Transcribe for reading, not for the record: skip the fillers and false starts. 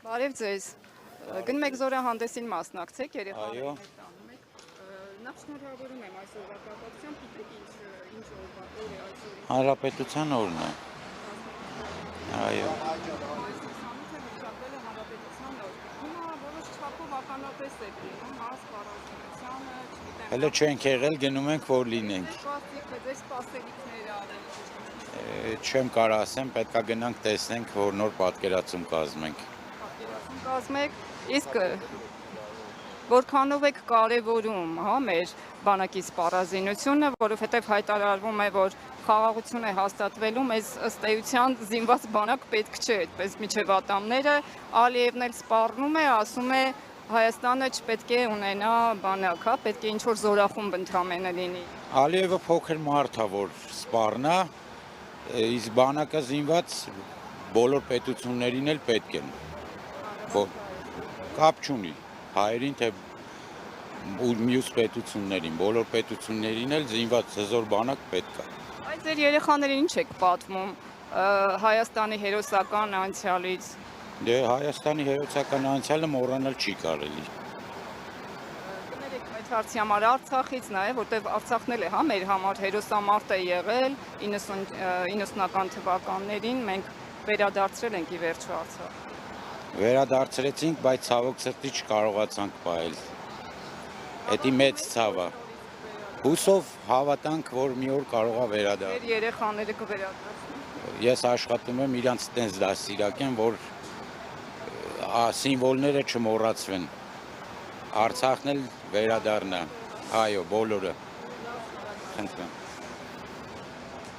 Բարև ձեզ։ Գնում եք զորահանդեսին մասնակցեք երեխաների Այո։ հետ տանում եք։ Նախ շնորհավորում եմ այսօրվա կապակցությամբ, գիտեք ինչ օրվա օր է այսօր։ Հանրապետության օրն է։ Այո։ Հռչակվել է հանրապետության օր։ Հիմա որոշ չափով ականատես եք լինում, հա, սպառազինությանը, չգիտեմ։ Հələ չենք եղել, գնում ենք, որ լինենք։ Ձեր սպասելիքները ավելի Չեմ կարող ասեմ, պետքա գնանք տեսնենք, որ նոր պատկերացում կազմենք։ պատկերացում կազմեք, իսկ որքանով եք կարևորում, հա, մեր բանակի սպառազինությունը, որովհետև հայտարարվում է, որ խաղաղություն է հաստատվելու, մեզ ըստ էության զինված բանակ պետք չէ, այդպես միջև ատամները, Ալիևն էլ սպառնում է, ասում է Հայաստանը չպետք է ունենա բանակ, հա, պետք է ինչ-որ զորախումբ ընդամենը լինի։ Ալիևը փոքր մարդ է, որ սպառնա, իսկ բանակը զինված բոլոր պետություններին էլ պետք են։ Կապ չունի հայերին, թե մյուս պետություններին, բոլոր պետություններին էլ զինված հզոր բանակ պետք է։ Այդ ձեր երեխաներին ինչ եք պատմում Հայաստանի հերոսական անցյալից։ Դե Հայաստանի հերոսական անցյալը մոռանալ չի կարելի։ Կներեք այդ հարցի համար Արցախից նաև, որտեղ Արցախն էլ է, հա, մեր համար հերոսամարտ է եղել 90-ական թվականներին, մենք վերադարձրել ենք ի վերջո Արցախ։ Վերադարձրեցինք, բայց ցավոք սրտի չկարողացանք պահել։ Դա մեծ ցավ է։ Հուսով հավատանք, որ մի օր կարող է վերադառնալ։ Ձեր երեխաները կվերադառնան։ Ես աշխատում եմ իրանց տենց դաստիարակեմ, որ սիմվոլները չմոռացվեն։ Արցախն էլ վերադառնա։ Այո, բոլորը։ Խնդրեմ։